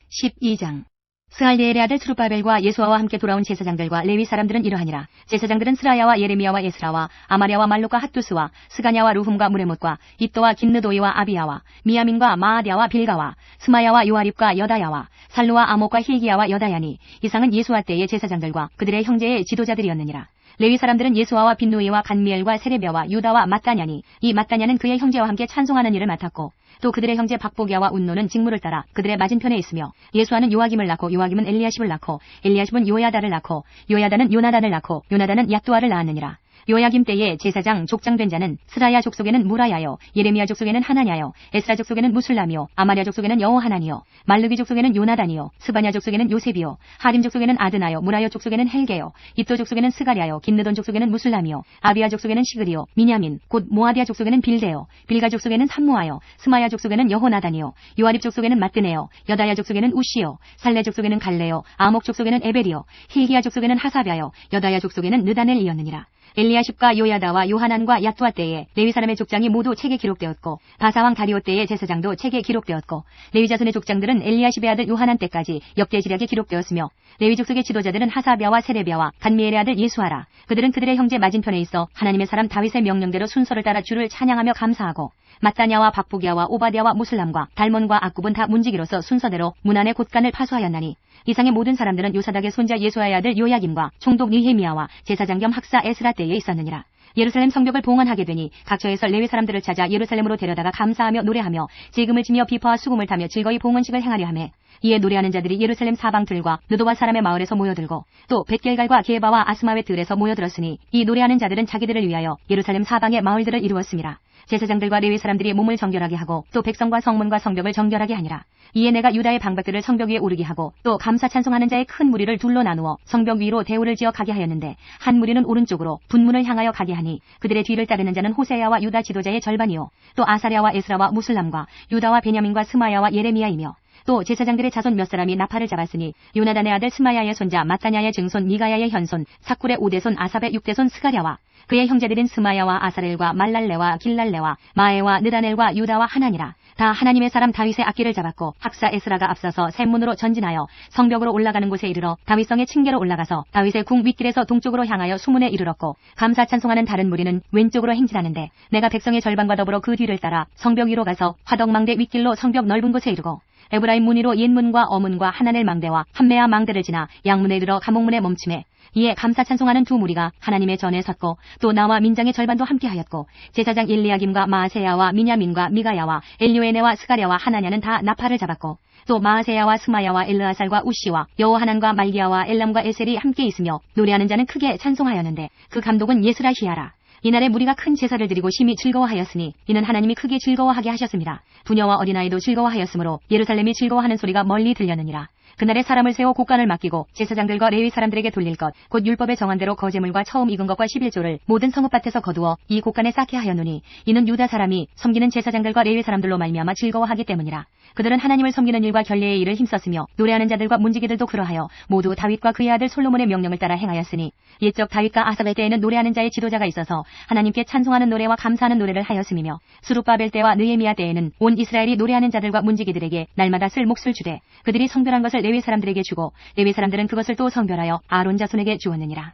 12장. 스알디엘의 아들 스룹바벨과 예수아와 함께 돌아온 제사장들과 레위 사람들은 이러하니라. 제사장들은 스라야와 예레미야와 에스라와 아마랴와 말록과 핫두스와 스가냐와 루훔과 무레못과 입도와 긴느도이와 아비야와 미야민과 마아디아와 빌가와 스마야와 요아립과 여다야와 살루와 아목과 힐기야와 여다야니 이상은 예수아 때의 제사장들과 그들의 형제의 지도자들이었느니라. 레위 사람들은 예수아와 빈누이와 간미엘과 세레비아와 유다와 mat다냐니 이 mat다냐는 그의 형제와 함께 찬송하는 일을 맡았고 또 그들의 형제 박보기야와 운노는 직무를 따라 그들의 맞은편에 있으며 예수아는 요아김을 낳고 요아김은 엘리야십을 낳고 엘리야십은 요야다를 낳고 요야다는 요나단을 낳고 요나단은 얏두아를 낳았느니라. 요야김 때에 제사장 족장된 자는 스라야 족속에는 무라야요 예레미야 족속에는 하나냐요 에스라 족속에는 무술람이요 아마랴 족속에는 여호하나니요 말르기 족속에는 요나단이요 스바냐 족속에는 요셉이요 하림 족속에는 아드나요 무라요 족속에는 헬게요 입도 족속에는 스가랴요 긴느돈 족속에는 무술람이요 아비야 족속에는 시그리요 미냐민 곧 모아디아 족속에는 빌데요 빌가 족속에는 삼무아요 스마야 족속에는 여호나단이요 요아립 족속에는 마뜨네요 여다야 족속에는 우시요 살레 족속에는 갈레요 아목 족속에는 에벨이요 힐기야 족속에는 하사랴요 여다야 족속에는 느다넬이었느니라. 엘리야십과 요야다와 요하난과 얏두아 때에 레위 사람의 족장이 모두 책에 기록되었고 바사왕 다리오 때의 제사장도 책에 기록되었고 레위 자손의 족장들은 엘리야십의 아들 요하난 때까지 역대지략에 기록되었으며 레위 족속의 지도자들은 하사비아와 세레비아와 간미엘의 아들 예수아라. 그들은 그들의 형제 맞은편에 있어 하나님의 사람 다윗의 명령대로 순서를 따라 주를 찬양하며 감사하고 mat다냐와 박보기야와 오바디아와 무슬람과 달몬과 악굽은 다 문지기로서 순서대로 문 안의 곳간을 파수하였나니 이상의 모든 사람들은 요사닥의 손자 예수아의 아들 요야김과 총독 느헤미야와 제사장 겸 학사 에스라 때에 있었느니라. 예루살렘 성벽을 봉헌하게 되니 각처에서 레위 사람들을 찾아 예루살렘으로 데려다가 감사하며 노래하며 제금을 지며 비파와 수금을 타며 즐거이 봉헌식을 행하려 하매 이에 노래하는 자들이 예루살렘 사방들과 느도와 사람의 마을에서 모여들고 또 벳겔갈과 게바와 아스마웻 들에서 모여들었으니 이 노래하는 자들은 자기들을 위하여 예루살렘 사방의 마을들을 이루었음이라. 제사장들과 레위 사람들이 몸을 정결하게 하고 또 백성과 성문과 성벽을 정결하게 하니라. 이에 내가 유다의 방백들을 성벽 위에 오르게 하고 또 감사 찬송하는 자의 큰 무리를 둘로 나누어 성벽 위로 대오를 지어 가게 하였는데 한 무리는 오른쪽으로 분문을 향하여 가게 하니 그들의 뒤를 따르는 자는 호세야와 유다 지도자의 절반이요 또 아사랴와 에스라와 무슬람과 유다와 베냐민과 스마야와 예레미야이며 또 제사장들의 자손 몇 사람이 나팔을 잡았으니 요나단의 아들 스마야의 손자 mat다냐의 증손 미가야의 현손 사쿨의 5대손 아삽의 6대손 스가랴와 그의 형제들인 스마야와 아사렐과 말랄레와 길랄레와 마에와 느다넬과 유다와 하나니라. 다 하나님의 사람 다윗의 악기를 잡았고 학사 에스라가 앞서서 샘문으로 전진하여 성벽으로 올라가는 곳에 이르러 다윗성의 층계로 올라가서 다윗의 궁 윗길에서 동쪽으로 향하여 수문에 이르렀고 감사 찬송하는 다른 무리는 왼쪽으로 행진하는데 내가 백성의 절반과 더불어 그 뒤를 따라 성벽 위로 가서 화덕망대 윗길로 성벽 넓은 곳에 이르고 에브라임 문위로 옛문과 어문과 하나넬 망대와 한메아 망대를 지나 양문에 이르러 감옥문에 멈춤에 이에 감사 찬송하는 두 무리가 하나님의 전에 섰고 또 나와 민장의 절반도 함께하였고 제사장 일리야김과 마아세야와 미냐민과 미가야와 엘료에네와 스가랴와 하나냐는 다 나팔을 잡았고 또 마아세야와 스마야와 엘르아살과 우시와 여호하난과 말기야와 엘람과 에셀이 함께 있으며 노래하는 자는 크게 찬송하였는데 그 감독은 예스라히야라. 이날에 무리가 큰 제사를 드리고 심히 즐거워하였으니 이는 하나님이 크게 즐거워하게 하셨습니다. 부녀와 어린아이도 즐거워하였으므로 예루살렘이 즐거워하는 소리가 멀리 들렸느니라. 그날에 사람을 세워 곡간을 맡기고 제사장들과 레위 사람들에게 돌릴 것 곧 율법에 정한 대로 거제물과 처음 익은 것과 11조를 모든 성읍밭에서 거두어 이 곡간에 쌓게 하였노니 이는 유다 사람이 섬기는 제사장들과 레위 사람들로 말미암아 즐거워하기 때문이라. 그들은 하나님을 섬기는 일과 결례의 일을 힘썼으며 노래하는 자들과 문지기들도 그러하여 모두 다윗과 그의 아들 솔로몬의 명령을 따라 행하였으니 옛적 다윗과 아삽의 때에는 노래하는 자의 지도자가 있어서 하나님께 찬송하는 노래와 감사하는 노래를 하였음이며 스룹바벨 때와 느헤미야 때에는 온 이스라엘이 노래하는 자들과 문지기들에게 날마다 쓸 몫을 주되 그들이 성별한 것을 레위 사람들에게 주고 레위 사람들은 그것을 또 성별하여 아론 자손에게 주었느니라.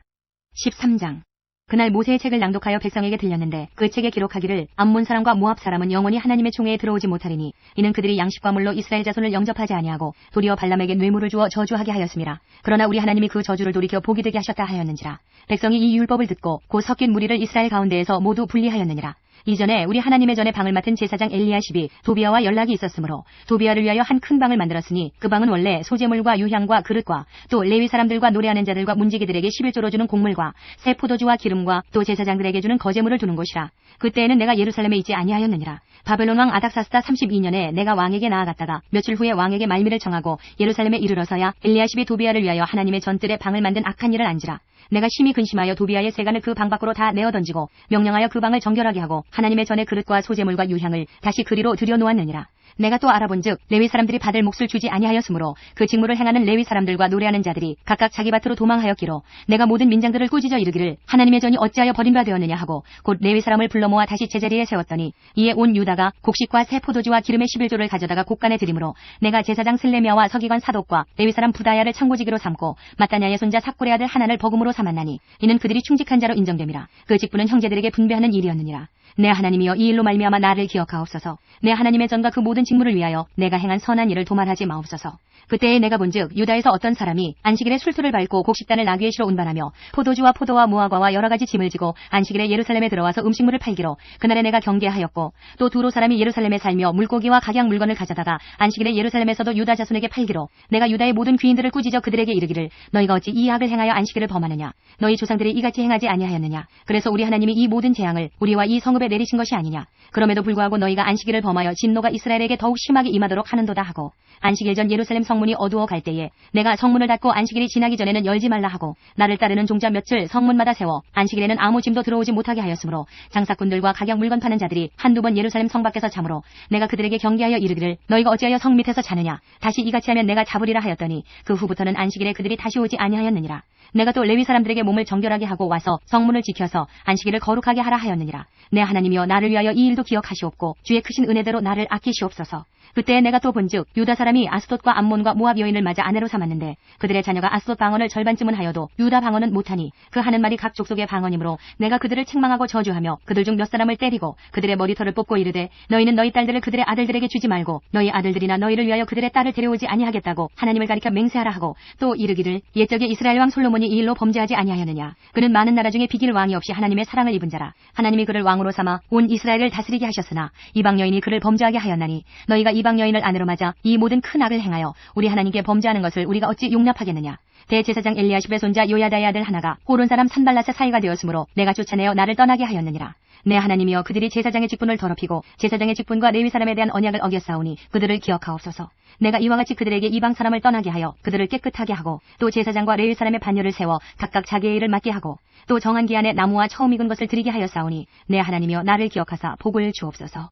13장. 그날 모세의 책을 낭독하여 백성에게 들렸는데 그 책에 기록하기를 암몬 사람과 모압 사람은 영원히 하나님의 총회에 들어오지 못하리니 이는 그들이 양식과 물로 이스라엘 자손을 영접하지 아니하고 도리어 발람에게 뇌물을 주어 저주하게 하였음이라. 그러나 우리 하나님이 그 저주를 돌이켜 복이 되게 하셨다 하였는지라. 백성이 이 율법을 듣고 곧 섞인 무리를 이스라엘 가운데에서 모두 분리하였느니라. 이전에 우리 하나님의 전에 방을 맡은 제사장 엘리야십이 도비아와 연락이 있었으므로 도비아를 위하여 한 큰 방을 만들었으니 그 방은 원래 소재물과 유향과 그릇과 또 레위 사람들과 노래하는 자들과 문지기들에게 11조로 주는 곡물과 새 포도주와 기름과 또 제사장들에게 주는 거제물을 두는 곳이라. 그때에는 내가 예루살렘에 있지 아니하였느니라. 바벨론 왕 아닥사스다 32년에 내가 왕에게 나아갔다가 며칠 후에 왕에게 말미를 청하고 예루살렘에 이르러서야 엘리야십이 도비아를 위하여 하나님의 전뜰에 방을 만든 악한 일을 안지라. 내가 심히 근심하여 도비아의 세간을 그 방 밖으로 다 내어 던지고 명령하여 그 방을 정결하게 하고 하나님의 전에 그릇과 소재물과 유향을 다시 그리로 들여놓았느니라. 내가 또 알아본즉 레위 사람들이 받을 몫을 주지 아니하였으므로 그 직무를 행하는 레위 사람들과 노래하는 자들이 각각 자기 밭으로 도망하였기로 내가 모든 민장들을 꾸짖어 이르기를 하나님의 전이 어찌하여 버림받되었느냐 하고 곧 레위 사람을 불러 모아 다시 제자리에 세웠더니 이에 온 유다가 곡식과 새 포도주와 기름의 11조를 가져다가 곡간에 드리므로 내가 제사장 슬레미아와 서기관 사독과 레위 사람 부다야를 창고지기로 삼고 마따냐의 손자 삭골의 아들 하나를 버금으로 삼았나니 이는 그들이 충직한 자로 인정됨이라. 그 직분은 형제들에게 분배하는 일이었느니라. 내 하나님이여 이 일로 말미암아 나를 기억하옵소서. 내 하나님의 전과 그 모든 직무를 위하여 내가 행한 선한 일을 도말하지 마옵소서. 그때에 내가 본즉 유다에서 어떤 사람이 안식일에 술투를 밟고 곡식단을 나귀에 실어 운반하며 포도주와 포도와 무화과와 여러 가지 짐을 지고 안식일에 예루살렘에 들어와서 음식물을 팔기로 그날에 내가 경계하였고 또 두로 사람이 예루살렘에 살며 물고기와 각양 물건을 가져다가 안식일에 예루살렘에서도 유다 자손에게 팔기로 내가 유다의 모든 귀인들을 꾸짖어 그들에게 이르기를 너희가 어찌 이 악을 행하여 안식일을 범하느냐. 너희 조상들이 이같이 행하지 아니하였느냐. 그래서 우리 하나님이 이 모든 재앙을 우리와 이 성읍에 내리신 것이 아니냐. 그럼에도 불구하고 너희가 안식일을 범하여 진노가 이스라엘에게 더욱 심하게 임하도록 하는도다 하고 안식일 전 예루살렘 성문이 어두워 갈 때에 내가 성문을 닫고 안식일이 지나기 전에는 열지 말라 하고 나를 따르는 종자 며칠 성문마다 세워 안식일에는 아무 짐도 들어오지 못하게 하였으므로 장사꾼들과 각양 물건 파는 자들이 한두 번 예루살렘 성 밖에서 자므로 내가 그들에게 경계하여 이르기를 너희가 어찌하여 성 밑에서 자느냐. 다시 이같이 하면 내가 잡으리라 하였더니 그 후부터는 안식일에 그들이 다시 오지 아니하였느니라. 내가 또 레위 사람들에게 몸을 정결하게 하고 와서 성문을 지켜서 안식일을 거룩하게 하라 하였느니라. 내 하나님이여 나를 위하여 이 일도 기억하시옵고 주의 크신 은혜대로 나를 아끼시옵소서. 그때 내가 또 본즉 유다 사람이 아스돗과 암몬과 모압 여인을 맞아 아내로 삼았는데 그들의 자녀가 아스돗 방언을 절반쯤은 하여도 유다 방언은 못하니 그 하는 말이 각 족속의 방언이므로 내가 그들을 책망하고 저주하며 그들 중 몇 사람을 때리고 그들의 머리털을 뽑고 이르되 너희는 너희 딸들을 그들의 아들들에게 주지 말고 너희 아들들이나 너희를 위하여 그들의 딸을 데려오지 아니하겠다고 하나님을 가리켜 맹세하라 하고 또 이르기를 옛적에 이스라엘 왕 솔로몬이 이 일로 범죄하지 아니하였느냐. 그는 많은 나라 중에 비길 왕이 없이 하나님의 사랑을 입은 자라. 하나님이 그를 왕으로 삼아 온 이스라엘을 다스리게 하셨으나 이방 여인이 그를 범죄하게 하였나니 너희가 이방 여인을 아내로 맞아 이 모든 큰 악을 행하여 우리 하나님께 범죄하는 것을 우리가 어찌 용납하겠느냐. 대제사장 엘리야십의 손자 요야다의 아들 하나가 호론 사람 산발랏의 사이가 되었으므로 내가 쫓아내어 나를 떠나게 하였느니라. 내 하나님이여 그들이 제사장의 직분을 더럽히고 제사장의 직분과 레위 사람에 대한 언약을 어겼사오니 그들을 기억하옵소서. 내가 이와 같이 그들에게 이방 사람을 떠나게 하여 그들을 깨끗하게 하고 또 제사장과 레위 사람의 반열을 세워 각각 자기의 일을 맡게 하고 또 정한 기한에 나무와 처음 익은 것을 드리게 하였사오니 내 하나님이여 나를 기억하사 복을 주옵소서.